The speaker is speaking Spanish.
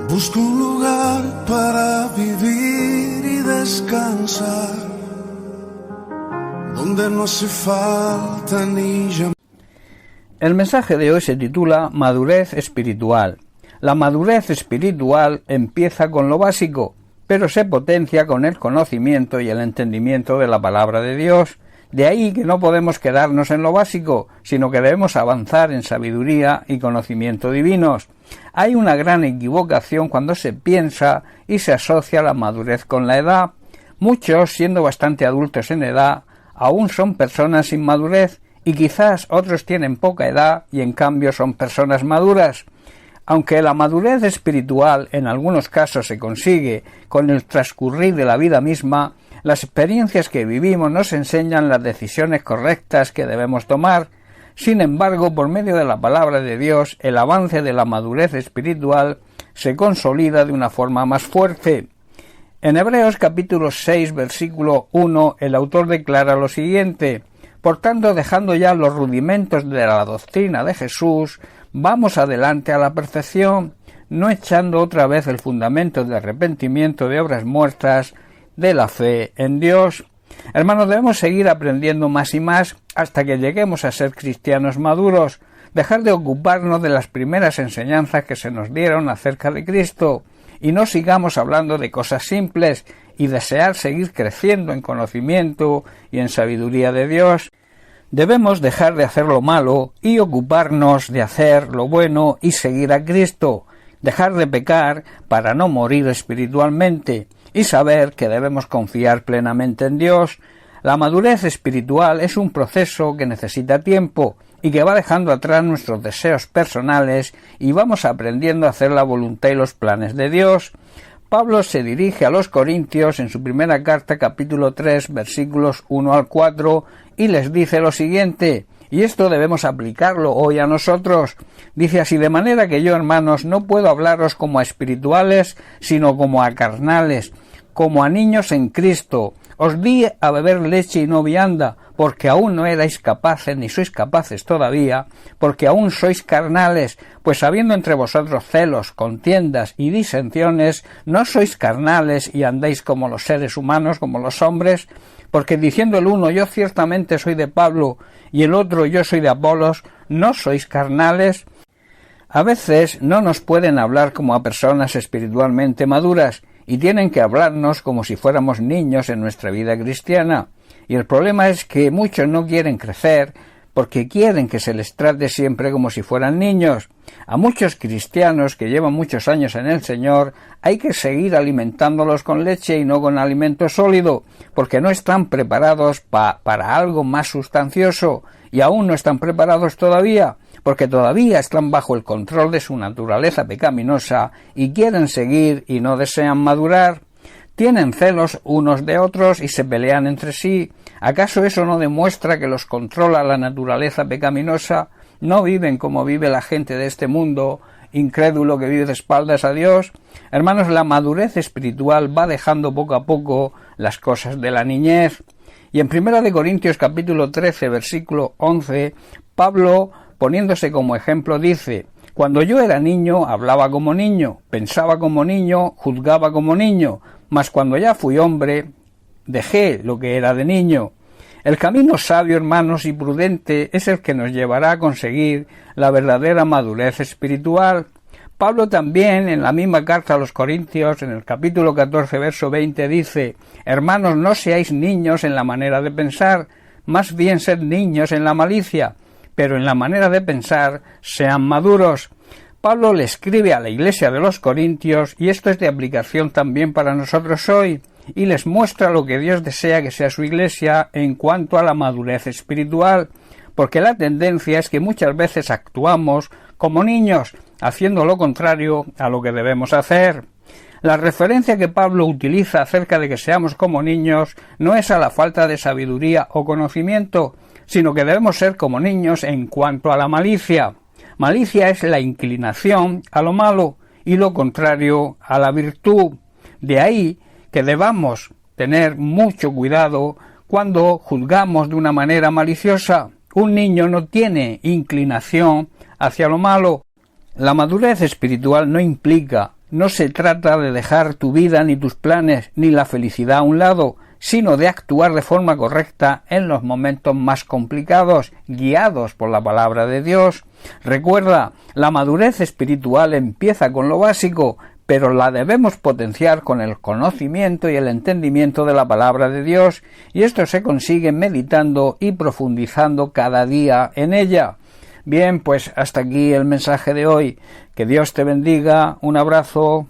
Busco un lugar para vivir y descansar, donde no hace falta ni llamar. El mensaje de hoy se titula Madurez espiritual. La madurez espiritual empieza con lo básico, pero se potencia con el conocimiento y el entendimiento de la palabra de Dios. De ahí que no podemos quedarnos en lo básico, sino que debemos avanzar en sabiduría y conocimiento divinos. Hay una gran equivocación cuando se piensa y se asocia la madurez con la edad. Muchos, siendo bastante adultos en edad, aún son personas sin madurez, y quizás otros tienen poca edad y en cambio son personas maduras. Aunque la madurez espiritual en algunos casos se consigue con el transcurrir de la vida misma, las experiencias que vivimos nos enseñan las decisiones correctas que debemos tomar. Sin embargo, por medio de la palabra de Dios, el avance de la madurez espiritual se consolida de una forma más fuerte. En Hebreos capítulo 6, versículo 1, el autor declara lo siguiente: por tanto, dejando ya los rudimentos de la doctrina de Jesús, vamos adelante a la perfección, no echando otra vez el fundamento de arrepentimiento de obras muertas, de la fe en Dios. Hermanos, debemos seguir aprendiendo más y más hasta que lleguemos a ser cristianos maduros, dejar de ocuparnos de las primeras enseñanzas que se nos dieron acerca de Cristo, y no sigamos hablando de cosas simples, y desear seguir creciendo en conocimiento y en sabiduría de Dios. Debemos dejar de hacer lo malo y ocuparnos de hacer lo bueno y seguir a Cristo, dejar de pecar para no morir espiritualmente, y saber que debemos confiar plenamente en Dios. La madurez espiritual es un proceso que necesita tiempo y que va dejando atrás nuestros deseos personales y vamos aprendiendo a hacer la voluntad y los planes de Dios. Pablo se dirige a los Corintios en su primera carta, capítulo 3, versículos 1 al 4, y les dice lo siguiente, y esto debemos aplicarlo hoy a nosotros. Dice así: de manera que yo, hermanos, no puedo hablaros como a espirituales, sino como a carnales, como a niños en Cristo. Os di a beber leche y no vianda, porque aún no erais capaces, ni sois capaces todavía, porque aún sois carnales, pues habiendo entre vosotros celos, contiendas y disensiones, no sois carnales y andáis como los seres humanos, como los hombres, porque diciendo el uno, yo ciertamente soy de Pablo, y el otro, yo soy de Apolos, ¿no sois carnales? A veces no nos pueden hablar como a personas espiritualmente maduras, y tienen que hablarnos como si fuéramos niños en nuestra vida cristiana. Y el problema es que muchos no quieren crecer porque quieren que se les trate siempre como si fueran niños. A muchos cristianos que llevan muchos años en el Señor hay que seguir alimentándolos con leche y no con alimento sólido, porque no están preparados para algo más sustancioso, y aún no están preparados todavía, porque todavía están bajo el control de su naturaleza pecaminosa y quieren seguir y no desean madurar. Tienen celos unos de otros y se pelean entre sí. ¿Acaso eso no demuestra que los controla la naturaleza pecaminosa? ¿No viven como vive la gente de este mundo, incrédulo que vive de espaldas a Dios? Hermanos, la madurez espiritual va dejando poco a poco las cosas de la niñez. Y en 1 Corintios capítulo 13, versículo 11, Pablo, poniéndose como ejemplo, dice: cuando yo era niño, hablaba como niño, pensaba como niño, juzgaba como niño, mas cuando ya fui hombre, dejé lo que era de niño. El camino sabio, hermanos, y prudente es el que nos llevará a conseguir la verdadera madurez espiritual. Pablo también, en la misma carta a los Corintios, en el capítulo 14, verso 20, dice: hermanos, no seáis niños en la manera de pensar, más bien sed niños en la malicia, pero en la manera de pensar sean maduros. Pablo le escribe a la iglesia de los Corintios, y esto es de aplicación también para nosotros hoy, y les muestra lo que Dios desea que sea su iglesia en cuanto a la madurez espiritual, porque la tendencia es que muchas veces actuamos como niños, haciendo lo contrario a lo que debemos hacer. La referencia que Pablo utiliza acerca de que seamos como niños no es a la falta de sabiduría o conocimiento, sino que debemos ser como niños en cuanto a la malicia. Malicia es la inclinación a lo malo y lo contrario a la virtud. De ahí que debamos tener mucho cuidado cuando juzgamos de una manera maliciosa. Un niño no tiene inclinación hacia lo malo. La madurez espiritual no implica No se trata de dejar tu vida, ni tus planes, ni la felicidad a un lado, sino de actuar de forma correcta en los momentos más complicados, guiados por la palabra de Dios. Recuerda, la madurez espiritual empieza con lo básico, pero la debemos potenciar con el conocimiento y el entendimiento de la palabra de Dios, y esto se consigue meditando y profundizando cada día en ella. Bien, pues hasta aquí el mensaje de hoy. Que Dios te bendiga. Un abrazo.